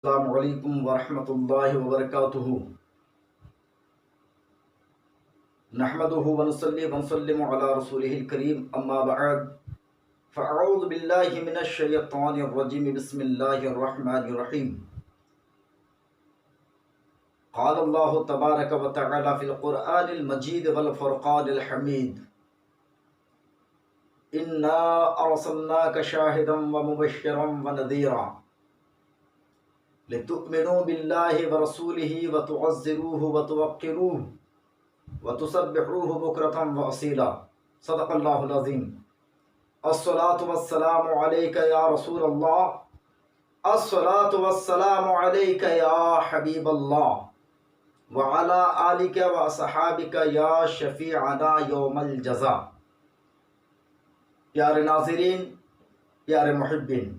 السلام علیکم ورحمۃ اللہ وبرکاتہ۔ نحمده ونصلي ونسلم على رسوله الكريم، اما بعد فاعوذ باللہ من الشیطان الرجیم، بسم اللہ الرحمن الرحیم۔ قال اللہ تبارک وتعالی فی القرآن المجید والفرقان الحمید، انا ارسلناک شاہدا ومبشرا ونذیرا لتؤمنوا باللہ ورسولہ وتعزروہ وتوقروہ وتسبحوہ بکرۃ واصیلا۔ صدق اللہ العظیم۔ الصلاۃ والسلام علیک یا رسول اللہ، الصلاۃ والسلام علیک یا حبیب اللہ، وعلی آلک واصحابک یا شفیعنا یوم الجزا۔ پیارے ناظرین، پیارے محبین،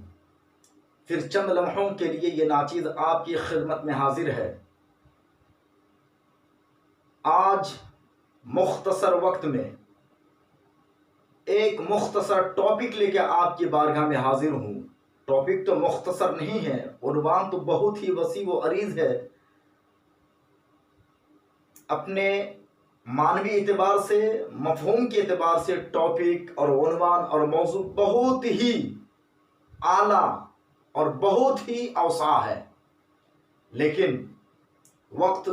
پھر چند لمحوں کے لیے یہ ناچیز آپ کی خدمت میں حاضر ہے۔ آج مختصر وقت میں ایک مختصر ٹاپک لے کے آپ کی بارگاہ میں حاضر ہوں۔ ٹاپک تو مختصر نہیں ہے، عنوان تو بہت ہی وسیع و عریض ہے۔ اپنے معنوی اعتبار سے، مفہوم کے اعتبار سے ٹاپک اور عنوان اور موضوع بہت ہی اعلیٰ اور بہت ہی اوسع ہے، لیکن وقت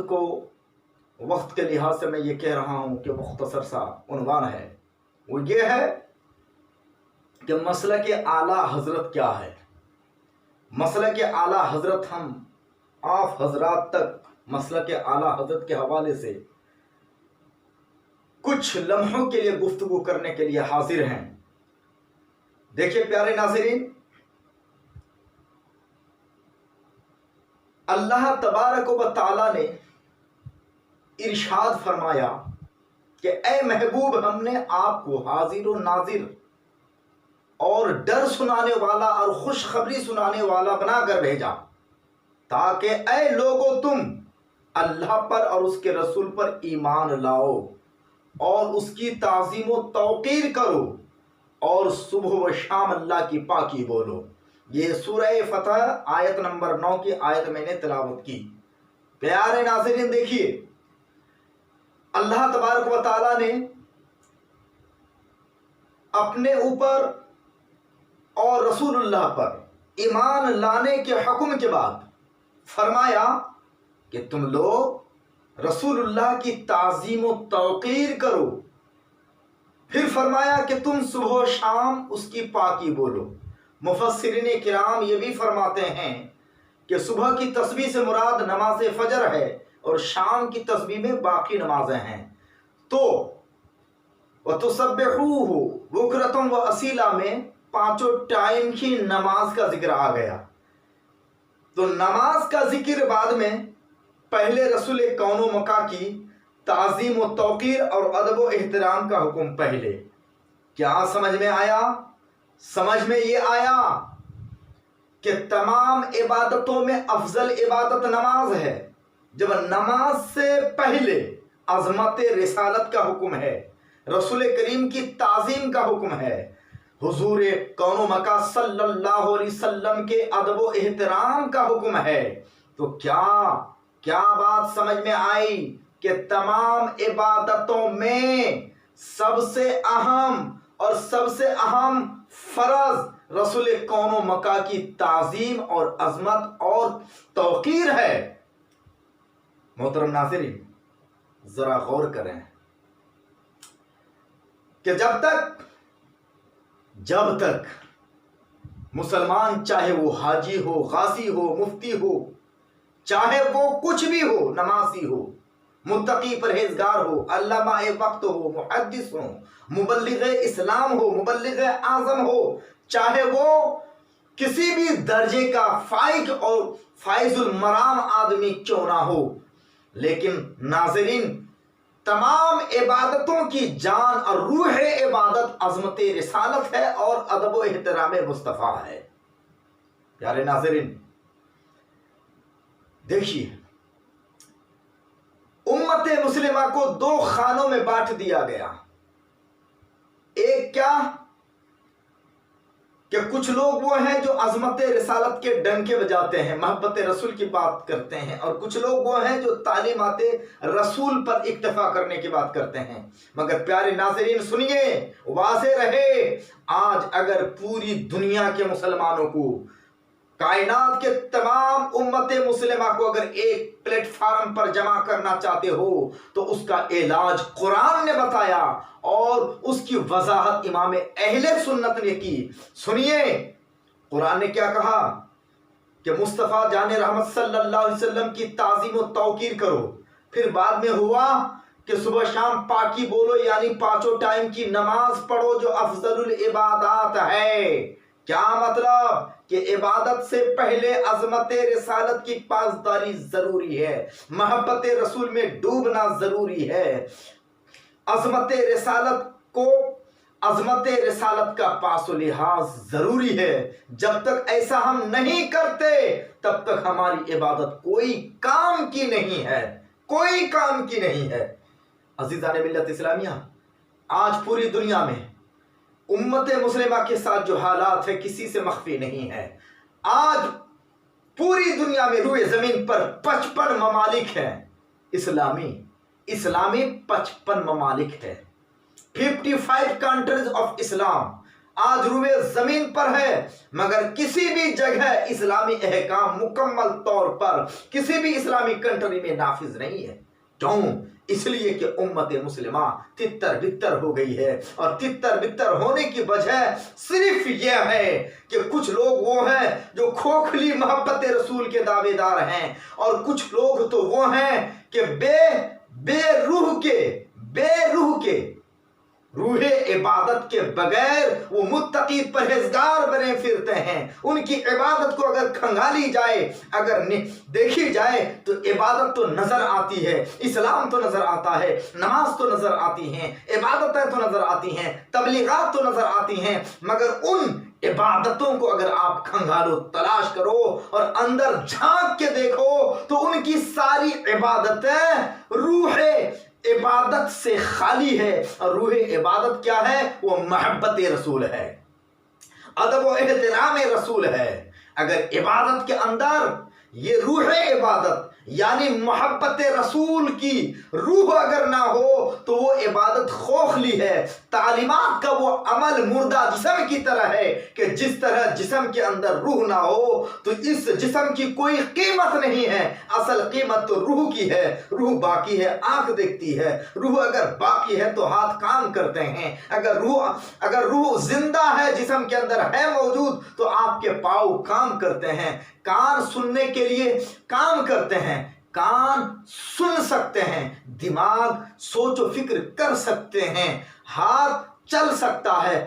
کے لحاظ سے میں یہ کہہ رہا ہوں کہ مختصر سا عنوان ہے۔ وہ یہ ہے کہ مسلک اعلیٰ حضرت کیا ہے۔ مسلک اعلیٰ حضرت، ہم آپ حضرات تک مسلک اعلیٰ حضرت کے حوالے سے کچھ لمحوں کے لیے گفتگو کرنے کے لیے حاضر ہیں۔ دیکھیے پیارے ناظرین، اللہ تبارک و تعالی نے ارشاد فرمایا کہ اے محبوب، ہم نے آپ کو حاضر و ناظر اور ڈر سنانے والا اور خوشخبری سنانے والا بنا کر بھیجا، تاکہ اے لوگو تم اللہ پر اور اس کے رسول پر ایمان لاؤ اور اس کی تعظیم و توقیر کرو اور صبح و شام اللہ کی پاکی بولو۔ یہ سورہ فتح آیت نمبر 9 کی آیت میں نے تلاوت کی۔ پیارے ناظرین دیکھیے، اللہ تبارک و تعالی نے اپنے اوپر اور رسول اللہ پر ایمان لانے کے حکم کے بعد فرمایا کہ تم لوگ رسول اللہ کی تعظیم و توقیر کرو، پھر فرمایا کہ تم صبح و شام اس کی پاکی بولو۔ مفسرین کرام یہ بھی فرماتے ہیں کہ صبح کی تسبیح سے مراد نماز فجر ہے اور شام کی تسبیح میں باقی نمازیں ہیں۔ تو وَتُسَبِّحُوهُ بُكْرَةً وَأَصِيلًا میں پانچوں ٹائم کی نماز کا ذکر آ گیا۔ تو نماز کا ذکر بعد میں، پہلے رسول کون و مکان کی تعظیم و توقیر اور ادب و احترام کا حکم پہلے۔ کیا سمجھ میں آیا؟ سمجھ میں یہ آیا کہ تمام عبادتوں میں افضل عبادت نماز ہے۔ جب نماز سے پہلے عظمت رسالت کا حکم ہے، رسول کریم کی تعظیم کا حکم ہے، حضور کون و مکان صلی اللہ علیہ وسلم کے ادب و احترام کا حکم ہے، تو کیا بات سمجھ میں آئی کہ تمام عبادتوں میں سب سے اہم اور سب سے اہم فرض رسول کون و مکان کی تعظیم اور عظمت اور توقیر ہے۔ محترم ناظرین، ذرا غور کریں کہ جب تک مسلمان، چاہے وہ حاجی ہو، غازی ہو، مفتی ہو، چاہے وہ کچھ بھی ہو، نمازی ہو، متقی پرہیزگار ہو، علامہ وقت ہو، محدث ہو، مبلغ اسلام ہو، مبلغ اعظم ہو، چاہے وہ کسی بھی درجے کا فائق اور فائز المرام آدمی کیوں نہ ہو، لیکن ناظرین، تمام عبادتوں کی جان اور روح عبادت عظمت رسالت ہے اور ادب و احترام مصطفیٰ ہے۔ پیارے ناظرین دیکھیے، امت مسلمہ کو دو خانوں میں بانٹ دیا گیا۔ ایک کیا؟ کہ کچھ لوگ وہ ہیں جو عظمت رسالت کے ڈنکے بجاتے ہیں، محبت رسول کی بات کرتے ہیں، اور کچھ لوگ وہ ہیں جو تعلیمات رسول پر اکتفا کرنے کی بات کرتے ہیں۔ مگر پیارے ناظرین سنیے، واضح رہے، آج اگر پوری دنیا کے مسلمانوں کو، کائنات کے تمام امت مسلمہ کو اگر ایک پلیٹ فارم پر جمع کرنا چاہتے ہو تو اس کا علاج قرآن نے بتایا اور اس کی وضاحت امام اہل سنت نے کی۔ سنیے قرآن نے کیا کہا کہ مصطفیٰ جان رحمت صلی اللہ علیہ وسلم کی تعظیم و توقیر کرو، پھر بعد میں ہوا کہ صبح شام پاکی بولو، یعنی پانچوں ٹائم کی نماز پڑھو جو افضل العبادات ہے۔ کیا مطلب؟ کہ عبادت سے پہلے عظمت رسالت کی پاسداری ضروری ہے، محبت رسول میں ڈوبنا ضروری ہے، عظمت رسالت کا پاس و لحاظ ضروری ہے۔ جب تک ایسا ہم نہیں کرتے تب تک ہماری عبادت کوئی کام کی نہیں ہے، کوئی کام کی نہیں ہے۔ عزیزان ملت اسلامیہ، آج پوری دنیا میں امت مسلمہ کے ساتھ جو حالات ہے کسی سے مخفی نہیں ہے۔ آج پوری دنیا میں روئے زمین پر 55 ممالک ہیں، اسلامی 55 ممالک ہے، 55 کنٹریز آف اسلام آج روئے زمین پر ہے، مگر کسی بھی جگہ اسلامی احکام مکمل طور پر کسی بھی اسلامی کنٹری میں نافذ نہیں ہے۔ کیوں؟ اس لیے کہ امت مسلمہ تتر بتر ہو گئی ہے، اور تتر بتر ہونے کی وجہ صرف یہ ہے کہ کچھ لوگ وہ ہیں جو کھوکھلی محبت رسول کے دعوے دار ہیں، اور کچھ لوگ تو وہ ہیں کہ بے روح کے روح عبادت کے بغیر وہ متقی پرہیزگار بنے پھرتے ہیں۔ ان کی عبادت کو اگر کھنگالی جائے، اگر دیکھی جائے تو عبادت تو نظر آتی ہے، اسلام تو نظر آتا ہے، نماز تو نظر آتی ہیں، عبادتیں تو نظر آتی ہیں، تبلیغات تو نظر آتی ہیں، مگر ان عبادتوں کو اگر آپ کھنگالو، تلاش کرو اور اندر جھانک کے دیکھو تو ان کی ساری عبادتیں روح عبادت سے خالی ہے۔ اور روح عبادت کیا ہے؟ وہ محبت رسول ہے، ادب و احترام رسول ہے۔ اگر عبادت کے اندر یہ روح عبادت یعنی محبت رسول کی روح اگر نہ ہو تو وہ عبادت کھوکھلی ہے، تعلیمات کا وہ عمل مردہ جسم کی طرح ہے کہ جس طرح جسم کے اندر روح نہ ہو تو اس جسم کی کوئی قیمت نہیں ہے۔ اصل قیمت تو روح کی ہے، روح باقی ہے آنکھ دیکھتی ہے، روح اگر باقی ہے تو ہاتھ کام کرتے ہیں، اگر روح زندہ ہے جسم کے اندر ہے موجود تو آپ کے پاؤں کام کرتے ہیں، کان سننے کے لیے کام کرتے ہیں، کان سن سکتے ہیں، دماغ سوچ و فکر کر سکتے ہیں، ہاتھ چل سکتا ہے،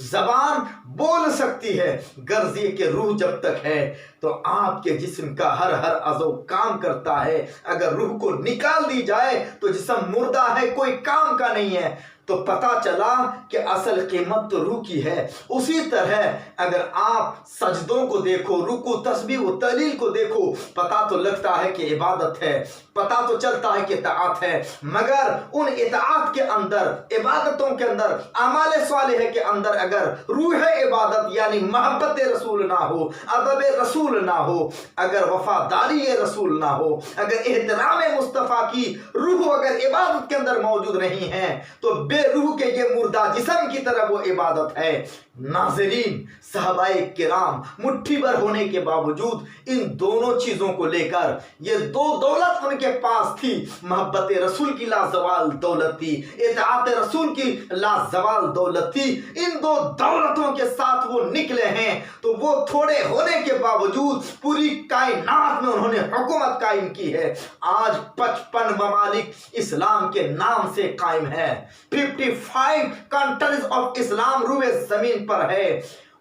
زبان بول سکتی ہے، غرض یہ کہ روح جب تک ہے تو آپ کے جسم کا ہر عضو کام کرتا ہے۔ اگر روح کو نکال دی جائے تو جسم مردہ ہے، کوئی کام کا نہیں ہے۔ تو پتا چلا کہ اصل قیمت تو روح کی ہے۔ اسی طرح اگر آپ سجدوں کو دیکھو، رکوع تسبیح و تہلیل کو دیکھو، پتا تو لگتا ہے کہ عبادت ہے، پتا تو چلتا ہے کہ اطاعت ہے، مگر ان اطاعت کے اندر، عبادتوں کے اندر، اعمال صالحہ کے اندر اگر روح عبادت یعنی محبت رسول نہ ہو، ادب رسول نہ ہو، اگر وفاداری رسول نہ ہو، اگر احترام مصطفیٰ کی روح اگر عبادت کے اندر موجود نہیں ہے تو بے روح کے یہ مردہ جسم کی طرح وہ عبادت ہے۔ ناظرین، صحابہ کرام مٹھی بھر ہونے کے باوجود ان دونوں چیزوں کو لے کر یہ دو دولت ان کے پاس تھی، محبت رسول کی لازوال دولت تھی، اطاعت رسول کی لازوال دولت تھی، ان دو دولتوں کے ساتھ وہ نکلے ہیں تو وہ تھوڑے ہونے کے باوجود پوری کائنات میں انہوں نے حکومت قائم کی ہے۔ آج 55 ممالک اسلام کے نام سے قائم ہے، 55 کنٹریز آف اسلام روئے زمین پر ہے،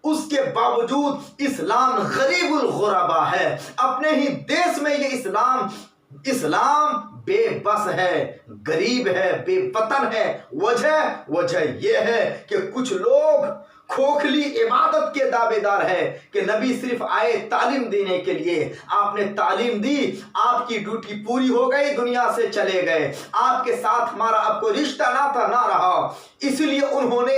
اس کے باوجود اسلام غریب الغربا ہے۔ اپنے ہی دیش میں یہ اسلام بے بس ہے، غریب ہے، بے وطن ہے۔ وجہ یہ ہے کہ کچھ لوگ کھوکھلی عبادت کے دعوے دار ہے کہ نبی صرف آئے تعلیم دینے کے لیے، آپ نے تعلیم دی، آپ کی ڈیوٹی پوری ہو گئی، دنیا سے چلے گئے، آپ کے ساتھ ہمارا اب کوئی رشتہ ناتا نہ رہا، اس لیے انہوں نے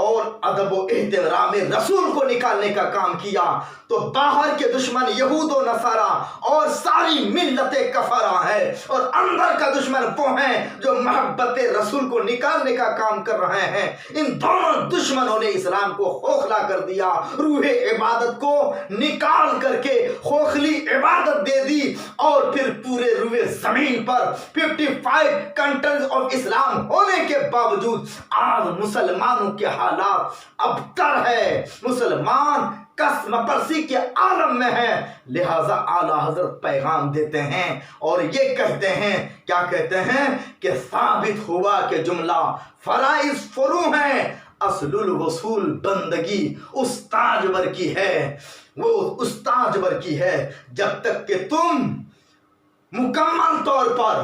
اور ادب و احترام رسول کو نکالنے کا کام کیا تو باہر کے دشمن یہود و نصارا اور ساری ملت کفرا ہے، اور اندر کا دشمن وہ ہیں جو محبت رسول کو نکالنے کا کام کر رہے ہیں۔ ان دونوں دشمنوں نے اسلام کو خوخلا کر دیا، روح عبادت کو نکال کر کے خوخلی عبادت دے دی، اور پھر پورے روح زمین پر 55 کنٹریز آف اسلام ہونے کے باوجود آج مسلمانوں کے حالات ابتر ہے، مسلمان قسم پرسی کے عالم میں ہے۔ لہذا اعلیٰ حضرت پیغام دیتے ہیں اور یہ کہتے ہیں، کیا کہتے ہیں کہ ثابت ہوا کہ جملہ فرائض فرو ہیں، اصل الوصول بندگی استاجور کی ہے، وہ استاجور کی ہے۔ جب تک کہ تم مکمل طور پر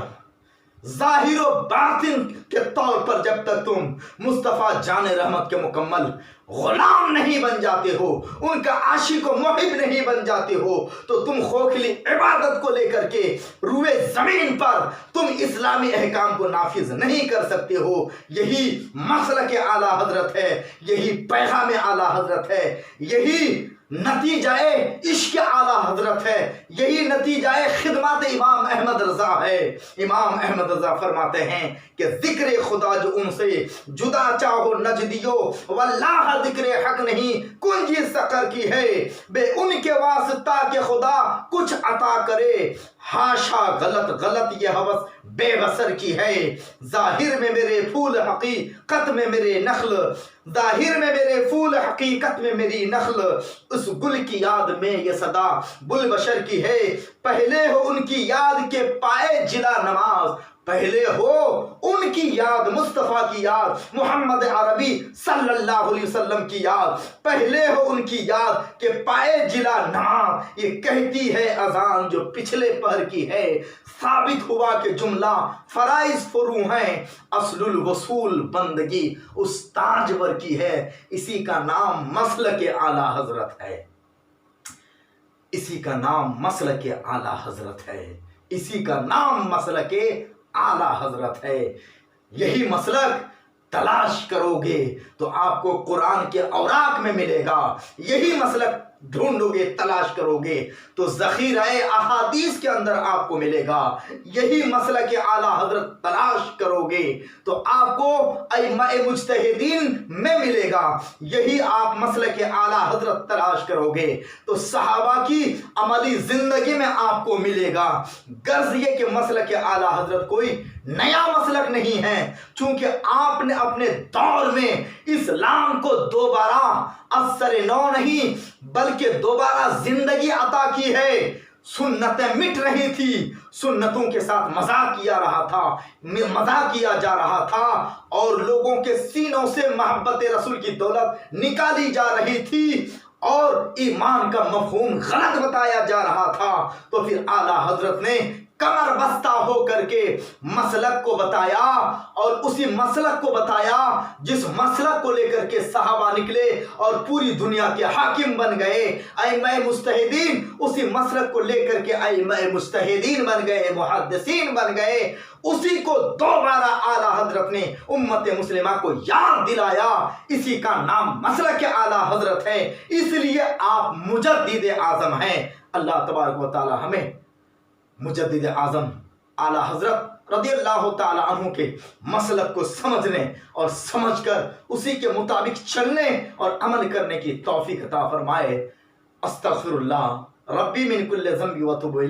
ظاہر و باطن کے طور پر جب تک تم مصطفیٰ جان رحمت کے مکمل غلام نہیں بن جاتے ہو، ان کا عاشق و محب نہیں بن جاتے ہو، تو تم خوخلی عبادت کو لے کر کے روئے زمین پر تم اسلامی احکام کو نافذ نہیں کر سکتے ہو۔ یہی مسلک اعلیٰ حضرت ہے، یہی پیغام اعلیٰ حضرت ہے، یہی نتیجہ عشق اعلیٰ حضرت ہے، یہی نتیجہ خدمات امام احمد رضا ہے۔ امام احمد رضا فرماتے ہیں کہ ذکر خدا جو ان سے جدا چاہو نجدیو، واللہ ذکر حق نہیں کنجی سقر کی ہے، بے ان کے واسطہ کہ خدا کچھ عطا کرے، ہاشا غلط یہ حوث بے بسر کی ہے۔ ظاہر میں میرے پھول حقیقت میں میرے نخل، ظاہر میں میرے پھول حقیقت میں میری نخل، اس گل کی یاد میں یہ صدا بل بشر کی ہے۔ پہلے ہو ان کی یاد کے پائے جلا نماز، پہلے ہو ان کی یاد، مصطفیٰ کی یاد، محمد عربی صلی اللہ علیہ وسلم کی یاد، پہلے ہو ان کی یاد کہ پائے جلا نماز، یہ کہتی ہے اذان جو پچھلے پہر کی ہے۔ ثابت ہوا کہ جملہ فرائض فرو ہیں، اصل الوصول بندگی استاجور کی ہے۔ اسی کا نام مسلک اعلیٰ حضرت ہے، اسی کا نام مسلک اعلیٰ حضرت ہے، اسی کا نام مسلک اعلیٰ حضرت ہے۔ یہی مسلک تلاش کرو گے تو آپ کو قرآن کے اوراق میں ملے گا، یہی مسلک ڈھونڈو گے تلاش کرو گے تو ذخیرہ احادیث کے اندر آپ کو ملے گا، یہی مسلک اعلیٰ حضرت تلاش کرو گے تو آپ کو ائمہ مجتہدین میں ملے گا، یہی آپ مسلک اعلیٰ حضرت تلاش کرو گے تو صحابہ کی عملی زندگی میں آپ کو ملے گا۔ غرض یہ کہ مسلک اعلیٰ حضرت کوئی نیا مسلک نہیں ہے، چونکہ آپ نے اپنے دور میں اسلام کو دوبارہ اثر نو نہیں بلکہ دوبارہ زندگی عطا کی ہے۔ سنتیں مٹ رہی تھی، سنتوں کے ساتھ مذاق کیا جا رہا تھا اور لوگوں کے سینوں سے محبت رسول کی دولت نکالی جا رہی تھی اور ایمان کا مفہوم غلط بتایا جا رہا تھا، تو پھر اعلیٰ حضرت نے کمر بستہ ہو کر کے مسلک کو بتایا، اور اسی مسلک کو بتایا جس مسلک کو لے کر کے صحابہ نکلے اور پوری دنیا کے حاکم بن گئے، ائمہ مجتہدین اسی مسلک کو لے کر کے ائمہ مجتہدین بن گئے، محدثین بن گئے۔ اسی کو دوبارہ اعلیٰ حضرت نے امت مسلمہ کو یاد دلایا، اسی کا نام مسلک اعلیٰ حضرت ہے، اس لیے آپ مجدد اعظم ہیں۔ اللہ تبارک و تعالی ہمیں مجدد اعظم اعلیٰ حضرت رضی اللہ تعالی عنہ کے مسلک کو سمجھنے اور سمجھ کر اسی کے مطابق چلنے اور عمل کرنے کی توفیق عطا فرمائے۔ استغفر اللہ ربی من کل ذنب و اتوب الیہ۔